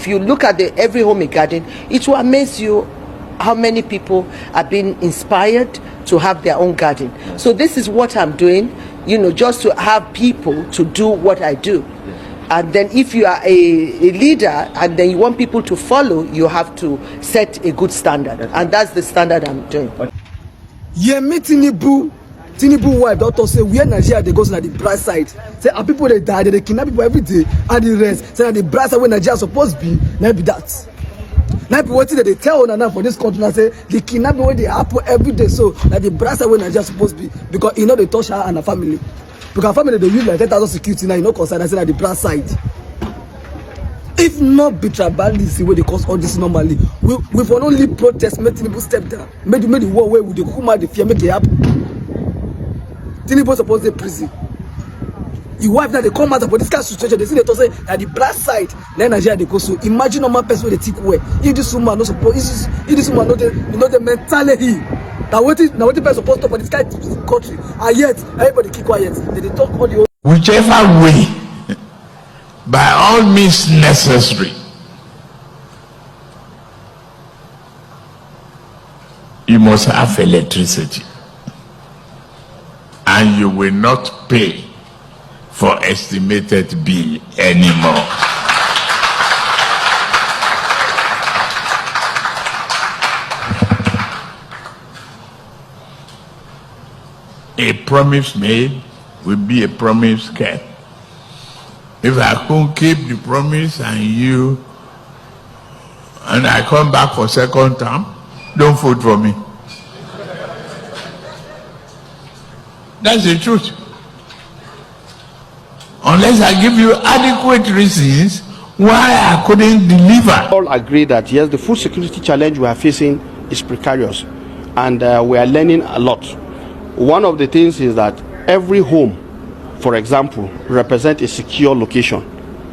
If you look at the Every Home a Garden, it will amaze you how many people are being inspired to have their own garden. So this is what I'm doing, just to have people to do what I do. And then if you are a leader and then you want people to follow, you have to set a good standard. And that's the standard I'm doing. Yeah, me Tinubu wife doctor say where Nigeria they go to the bright side. Say our people they die, they kidnap people every day, and the rest. Say that the bright side where Nigeria supposed to be, now be that. Now people waiting that they tell on now for this country and say the kidnapping where they happen every day. So that the bright side where Nigeria supposed to be, because they touch her and her family. Because her family they use like 10,000 security now, concern. I say that the bright side. If not be tribalism where they cause all this normally, we for only protest, make Tinubu step down, make the war where we the Kuma the fear make it happen. Tinubu supposed to prison. Your wife that they come out for this kind of situation, they see they say that the black side, then Nigeria they go. So imagine normal person with the thick way. If this woman no support, if this woman know the mentality. Now what person supposed to for this kind of country, and yet everybody keep quiet. They talk all the whichever way, by all means necessary, you must have electricity. And you will not pay for estimated bill anymore. A promise made will be a promise kept. If I can't keep the promise and I come back for second term, don't vote for me. That's the truth. Unless I give you adequate reasons why I couldn't deliver. All agree that yes, the food security challenge we are facing is precarious, and we are learning a lot. One of the things is that every home, for example, represents a secure location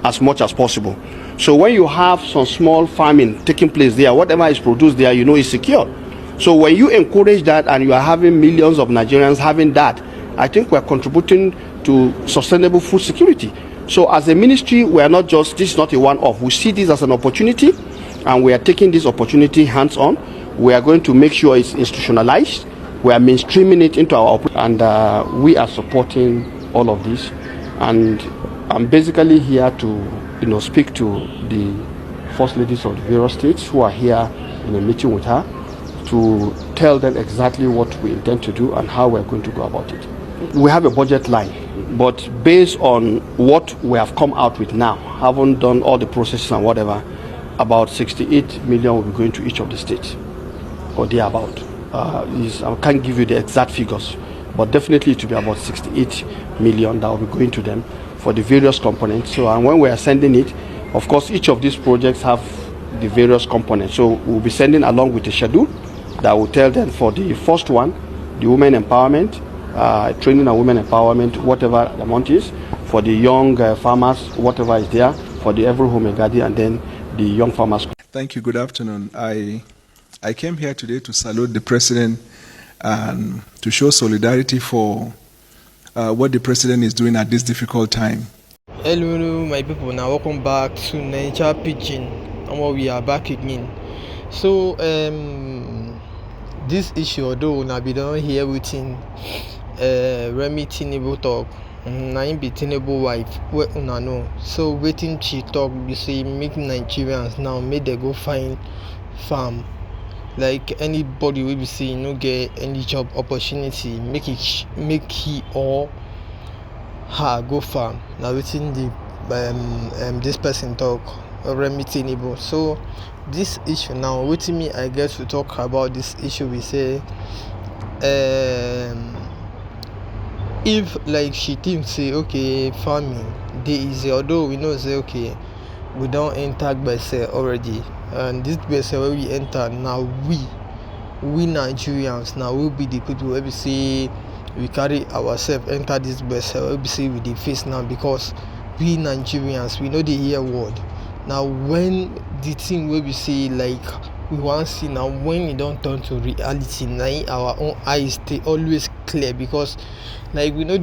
as much as possible. So when you have some small farming taking place there, whatever is produced there, is secure. So when you encourage that and you are having millions of Nigerians having that, I think we are contributing to sustainable food security. So as a ministry, we are not just, this is not a one-off. We see this as an opportunity, and we are taking this opportunity hands-on. We are going to make sure it's institutionalized. We are mainstreaming it into our operation, and we are supporting all of this. And I'm basically here to, speak to the first ladies of the various states who are here in a meeting with her to tell them exactly what we intend to do and how we're going to go about it. We have a budget line, but based on what we have come out with now, haven't done all the processes and whatever, about 68 million will be going to each of the states, or thereabout. I can't give you the exact figures, but definitely it will be about 68 million that will be going to them for the various components. So, and when we are sending it, of course, each of these projects have the various components. So we'll be sending along with a schedule that will tell them for the first one, the women empowerment, training and women empowerment, whatever the amount is, for the young farmers, whatever is there, for the Every Home a Garden, and then the young farmers. Thank you. Good afternoon. I came here today to salute the President and to show solidarity for what the President is doing at this difficult time. Hello, my people. Now, welcome back to Nature Pigeon, and we are back again. So, this issue, although now be done here within Remi Tinubu talk, na him be Tinubu wife, what una know. So, waiting she talk, you say make Nigerians now make they go find farm. Like anybody will be saying no get any job opportunity, make he or her go farm. Now within the this person talk Remi Tinubu. So this issue now waiting me I guess to talk about this issue. We say if like she thinks say okay farming they easy, although we know say okay we don't enter Gbese already, and this Gbese where we enter now, we Nigerians now will be the people where we say we carry ourselves enter this Gbese where we say we the face now, because we Nigerians we know the hear word. Now when the thing where we say like we want to see now, when it don't turn to reality, now our own eyes they always clear, because like we know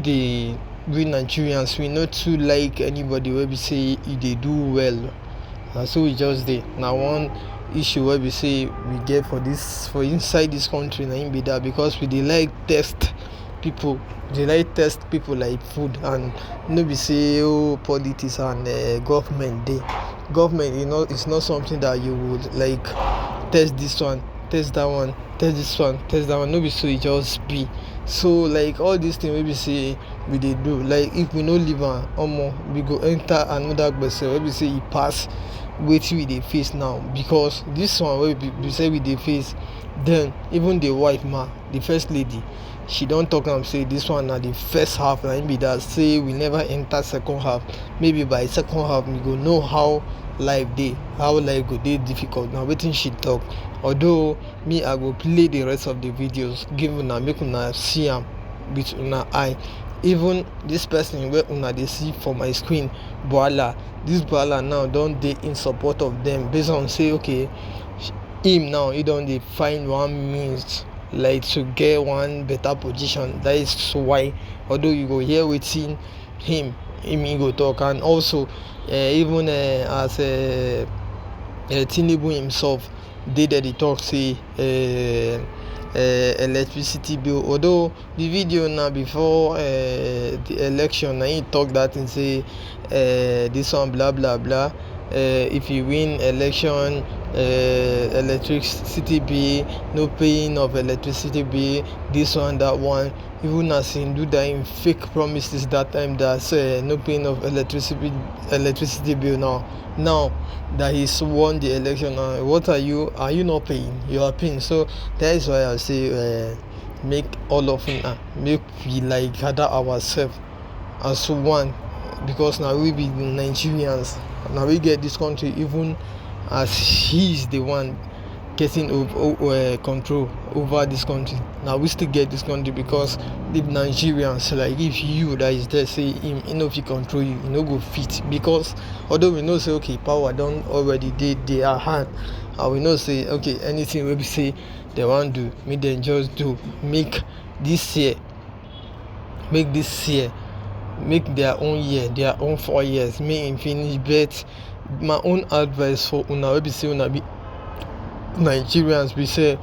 we Nigerians we not too like anybody where we say they do well and so we just dey. Now one issue where we say we get for inside this country na im be that, because we dey like test people, like food, and no be say politics and government dey. Government, it's not something that you would like test this one, test that one, test this one, test that one. No be so e just be. So like all these things wey be say we dey do, like if we no leave am, we go enter another gbese wey be say e pass wetin we dey face now. Because this one wey we say we dey face, then even the wife the first lady, she don talk am say this one na the first half na im be that, say we never enter second half. Maybe by second half we go know how life go dey difficult. Na wetin she talk. Although me, I go play the rest of the videos, give una, make una see am with una eye. Even this person wey una dey see for my screen, this Bwala now don dey in support of them, based on say okay, him now he don dey find one means like to get one better position. That is why, although you go hear wetin him go talk. And also even as Tinubu himself dey there, dey talk say electricity bill. Although the video now before the election, na him talk that thing, say this one blah blah blah, if you win election, electricity bill, no paying of electricity bill, this one that one. Even as him do that in fake promises that time, that say no paying of electricity bill. Now that he's won the election, what are you not paying? You are paying. So that is why I say make all of make we like gather ourselves as one, because now we be Nigerians. Now we get this country, even as he's the one getting control over this country. Now we still get this country because the Nigerians, like if you that is there say him, if he control you, no go fit. Because although we know say okay, power don't already they are hand, and we know say okay, anything we say they want do, make them just do. Make their own year, their own 4 years, make him finish. But my own advice for una wey be say una be Nigerians, be say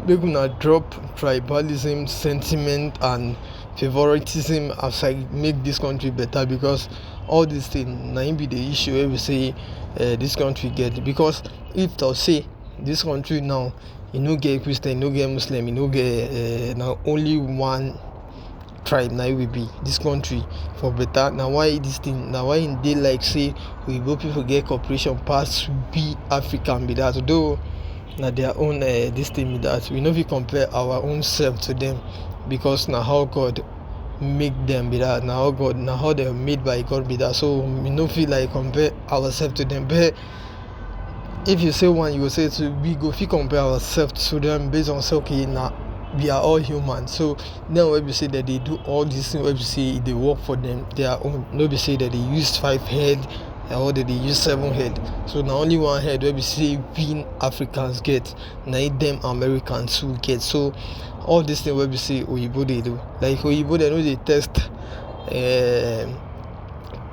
make una drop tribalism sentiment and favoritism aside, make this country better. Because all these things na im be the issue wey we say this country get. Because if to say this country now, you no get Christian, you no get Muslim, you no get now only one tribe, now will be this country for better. Now why this thing, now why they like say we both people get cooperation pass be African be that. Though now their own this thing be that, we know we compare our own self to them, because now how God make them be that, now how they're made by God be that. So we no feel like compare ourselves to them. But if you say one, you will say two, we go feel compare ourselves to them based on say okay, now we are all human. So now when we say that they do all these things, when we say they work for them, their own. No be say that they use 5 head or that they use 7 head. So now only one head where we say being Africans get, now them Americans who get. So all these things where we say Oyibo they do, like Oyibo they know they test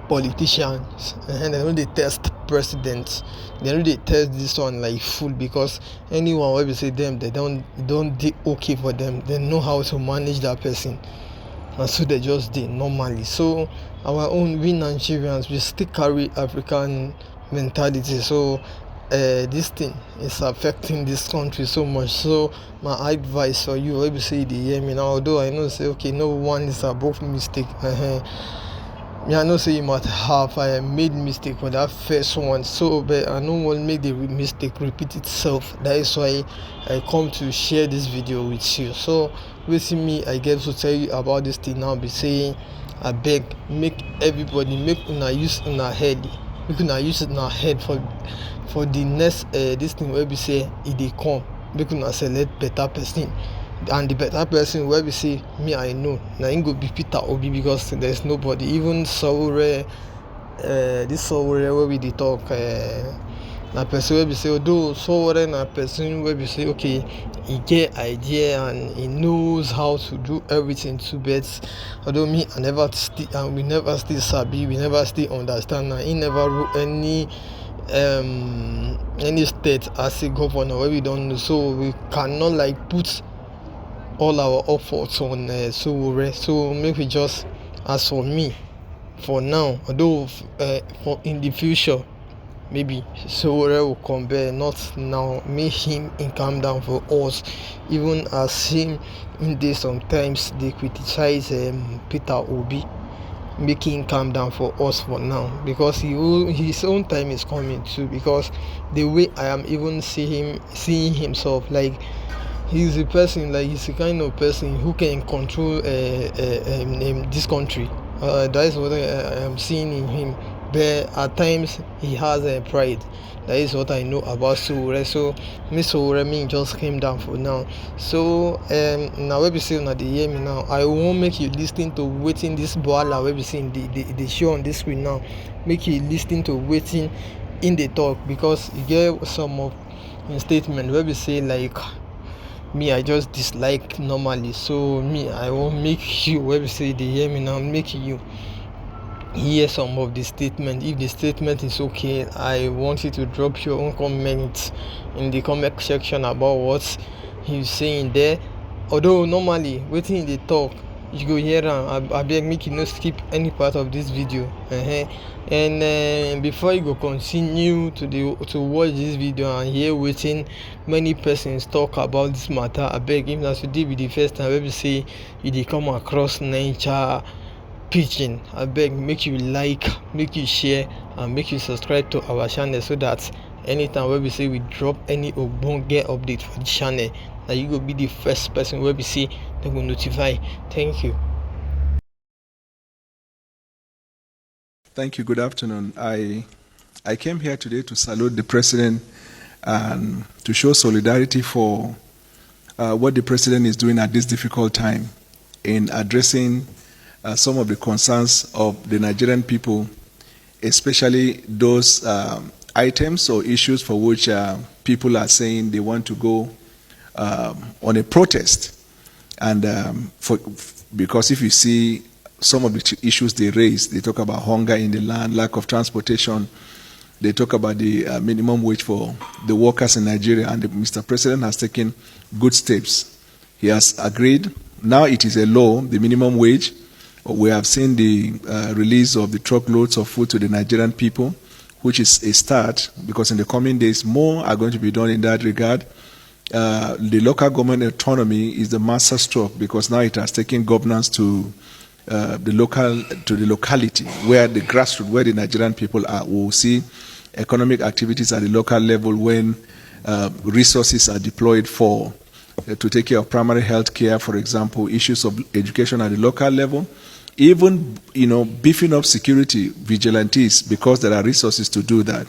politicians, and they know they test presidents, they know they test this one like fool. Because anyone where we say them, they don't do okay for them, they know how to manage that person, and so they just did normally. So our own, we Nigerians, we still carry African mentality. So this thing is affecting this country so much. So my advice for you, where we say they hear me now, although I know say okay, no one is above mistake. I know say you might have made mistake for that first one, so but I don't want to make the mistake repeat itself. That is why I come to share this video with you. So basically me, I get to tell you about this thing now. Be saying I beg, make everybody, make una use una head, make una use it in our head for the next this thing where we say if they come, make una select better person. And the better person where we say me, I know now ain't go be Peter Obi, because there's nobody. Even Sowore, this Sowore where we dey talk, na person where we say, although Sowore na person where we say okay, he get idea and he knows how to do everything too. But although me, I never still, and we never still sabi, we never still understand. Now he never wrote any any state as a governor where we don't know, so we cannot like put all our efforts on Sowore. So maybe just, as for me, for now, although for in the future maybe Sowore will come back, not now. Make him calm down for us, even as him in there sometimes they criticize Peter Obi. Make him calm down for us for now, because his own time is coming too. Because the way I am even seeing himself, like he's a person, like he's the kind of person who can control this country. That is what I am seeing in him. But at times he has pride. That is what I know about Sowore. So Miss Sowore me just came down for now. So now we be saying that they hear me now. I won't make you listen to waiting this boala we be seeing the show on this screen now. Make you listen to waiting in the talk, because you get some of in statement where we say like me I just dislike normally. So me I won't make you where we say they hear me now, make you hear some of the statement. If the statement is okay, I want you to drop your own comment in the comment section about what he's saying there. Although normally waiting in the talk you go hear am, I beg make you no skip any part of this video. And before you go continue to watch this video and hear wetin many persons talk about this matter, I beg, if na today be the first time wey be say you dey come across Naija Pidgin, abeg make you like, make you share, and make you subscribe to our channel, so that anytime wey we say we drop any ogbonge update for the channel, na you go be the first person wey we say dem go notify. Thank you. Thank you. Good afternoon. I came here today to salute the president and to show solidarity for what the president is doing at this difficult time in addressing some of the concerns of the Nigerian people, especially those items or issues for which people are saying they want to go on a protest. And because if you see some of the issues they raise, they talk about hunger in the land, lack of transportation, they talk about the minimum wage for the workers in Nigeria, and Mr. President has taken good steps. He has agreed. Now it is a law, the minimum wage. We have seen the release of the truckloads of food to the Nigerian people, which is a start, because in the coming days, more are going to be done in that regard. The local government autonomy is the master stroke, because now it has taken governance to the locality, where the grassroots, where the Nigerian people are. We will see economic activities at the local level when resources are deployed for to take care of primary health care, for example, issues of education at the local level. Even, beefing up security vigilantes, because there are resources to do that.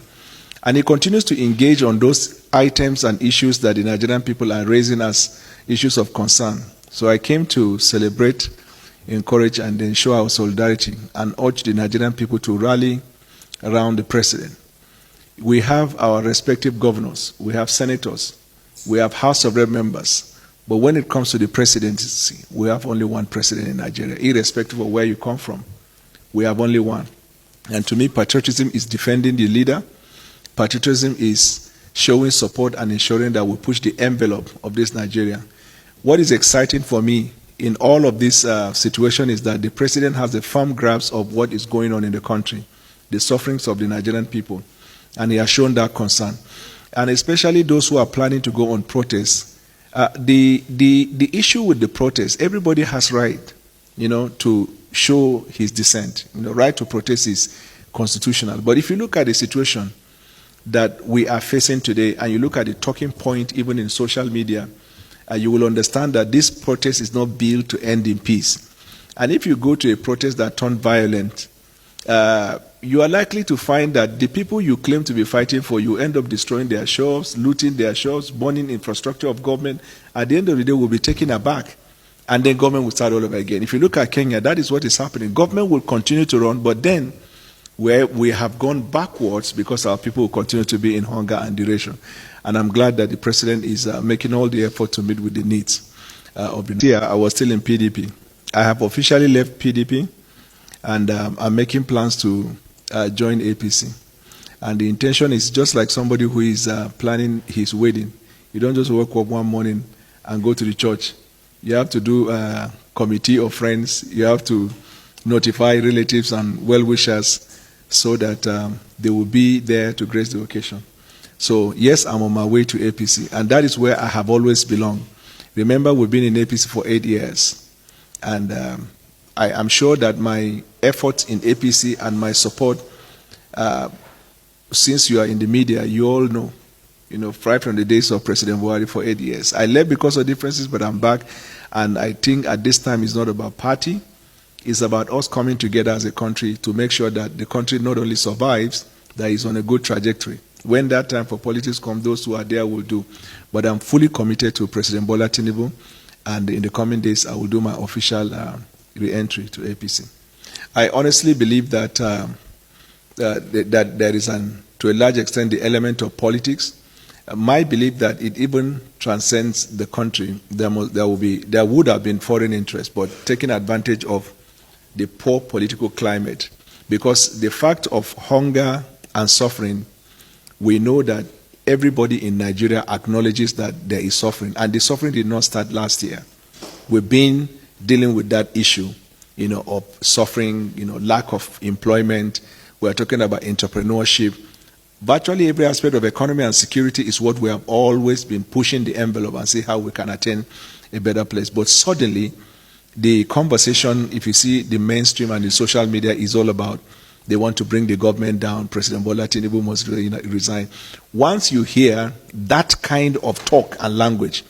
And he continues to engage on those items and issues that the Nigerian people are raising as issues of concern. So I came to celebrate, encourage, and then show our solidarity and urge the Nigerian people to rally around the president. We have our respective governors, we have senators, we have House of Rep members. But when it comes to the presidency, we have only one president in Nigeria, irrespective of where you come from. We have only one. And to me, patriotism is defending the leader. Patriotism is showing support and ensuring that we push the envelope of this Nigeria. What is exciting for me in all of this situation is that the president has a firm grasp of what is going on in the country, the sufferings of the Nigerian people, and he has shown that concern. And especially those who are planning to go on protests. The issue with the protest, everybody has right, to show his dissent. Right to protest is constitutional. But if you look at the situation that we are facing today, and you look at the talking point even in social media, you will understand that this protest is not built to end in peace. And if you go to a protest that turned violent, you are likely to find that the people you claim to be fighting for, you end up destroying their shops, looting their shops, burning infrastructure of government. At the end of the day, we'll be taken aback, and then government will start all over again. If you look at Kenya, that is what is happening. Government will continue to run, but then where we have gone backwards because our people will continue to be in hunger and duration. And I'm glad that the president is making all the effort to meet with the needs of the year. I was still in PDP. I have officially left PDP, and I'm making plans to join APC. And the intention is just like somebody who is planning his wedding. You don't just wake up one morning and go to the church. You have to do a committee of friends. You have to notify relatives and well-wishers so that they will be there to grace the occasion. So yes, I'm on my way to APC, and that is where I have always belonged. Remember, we've been in APC for 8 years, and I am sure that my efforts in APC and my support, since you are in the media, you all know, right from the days of President Buhari for 8 years. I left because of differences, but I'm back, and I think at this time it's not about party. It's about us coming together as a country to make sure that the country not only survives, that it's on a good trajectory. When that time for politics comes, those who are there will do. But I'm fully committed to President Bola Tinubu, and in the coming days, I will do my official re-entry to APC. I honestly believe that that there is, to a large extent, the element of politics. My belief that it even transcends the country. There would have been foreign interest, but taking advantage of the poor political climate, because the fact of hunger and suffering, we know that everybody in Nigeria acknowledges that there is suffering, and the suffering did not start last year. We've been dealing with that issue, of suffering, lack of employment. We're talking about entrepreneurship. Virtually every aspect of economy and security is what we have always been pushing the envelope and see how we can attain a better place. But suddenly, the conversation, if you see the mainstream and the social media, is all about they want to bring the government down, President Bola Tinubu must resign. Once you hear that kind of talk and language,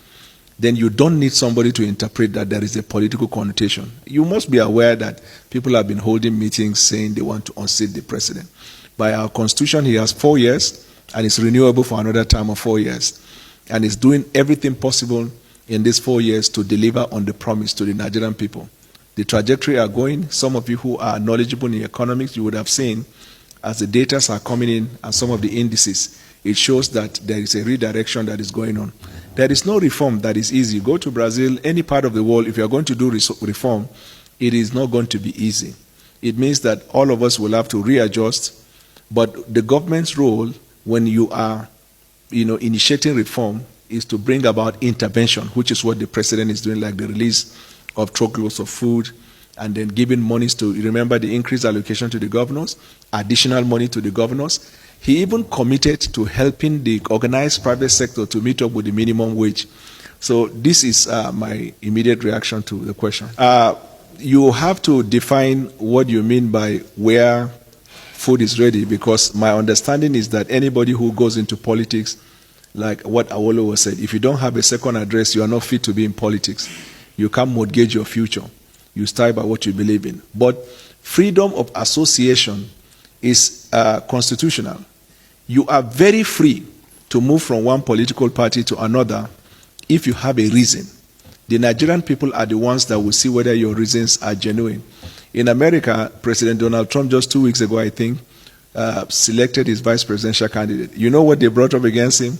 then you don't need somebody to interpret that there is a political connotation. You must be aware that people have been holding meetings saying they want to unseat the president. By our constitution, he has 4 years, and it's renewable for another term of 4 years. And he's doing everything possible in these 4 years to deliver on the promise to the Nigerian people. The trajectory are going. Some of you who are knowledgeable in economics, you would have seen, as the data are coming in and some of the indices, it shows that there is a redirection that is going on. There is no reform that is easy. Go to Brazil, any part of the world, if you are going to do reform, it is not going to be easy. It means that all of us will have to readjust. But the government's role, when you are, initiating reform, is to bring about intervention, which is what the president is doing, like the release of truckloads of food, and then giving monies to, remember the increased allocation to the governors, additional money to the governors. He even committed to helping the organized private sector to meet up with the minimum wage. So this is my immediate reaction to the question. You have to define what you mean by where food is ready, because my understanding is that anybody who goes into politics, like what Awolowo said, if you don't have a second address, you are not fit to be in politics. You can't mortgage your future. You start by what you believe in. But freedom of association is constitutional. You are very free to move from one political party to another if you have a reason. The Nigerian people are the ones that will see whether your reasons are genuine. In America, President Donald Trump, just 2 weeks ago, I think, selected his vice presidential candidate. You know what they brought up against him?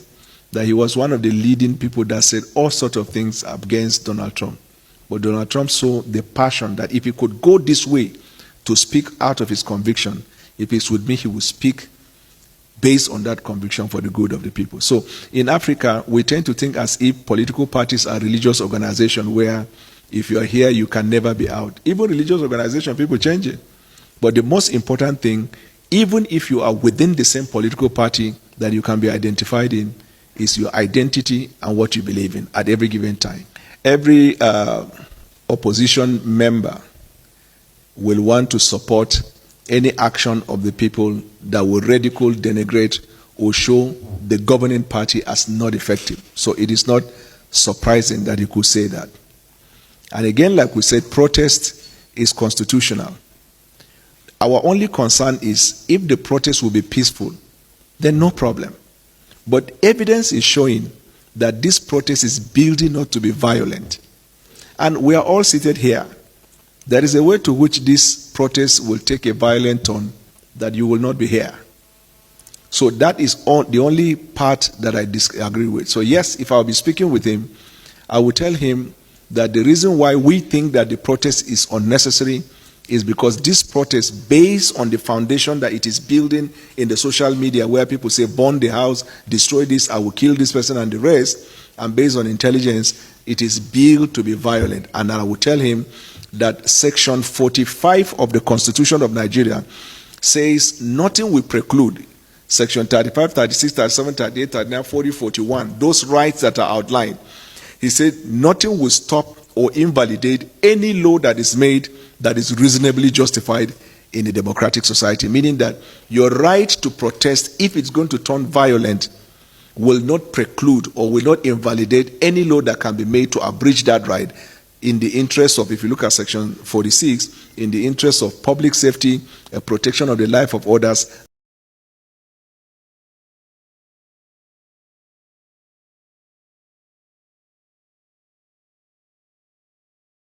That he was one of the leading people that said all sorts of things against Donald Trump. But Donald Trump saw the passion that if he could go this way to speak out of his conviction, if it's with me, he will speak based on that conviction for the good of the people. So in Africa, we tend to think as if political parties are religious organizations where if you are here, you can never be out. Even religious organizations, people change it. But the most important thing, even if you are within the same political party that you can be identified in, is your identity and what you believe in at every given time. Every opposition member will want to support any action of the people that will ridicule, denigrate, or show the governing party as not effective. So it is not surprising that he could say that. And again, like we said, protest is constitutional. Our only concern is if the protest will be peaceful, then no problem. But evidence is showing that this protest is building up to be violent. And we are all seated here. There is a way to which this protest will take a violent turn that you will not be here. So that is the only part that I disagree with. So yes, if I'll be speaking with him, I will tell him that the reason why we think that the protest is unnecessary is because this protest, based on the foundation that it is building in the social media, where people say, burn the house, destroy this, I will kill this person and the rest, and based on intelligence, it is built to be violent. And I will tell him that Section 45 of the Constitution of Nigeria says nothing will preclude Section 35, 36, 37, 38, 39, 40, 41, those rights that are outlined. He said nothing will stop or invalidate any law that is made that is reasonably justified in a democratic society, meaning that your right to protest, if it's going to turn violent, will not preclude or will not invalidate any law that can be made to abridge that right, in the interest of, if you look at Section 46, in the interest of public safety, protection of the life of others,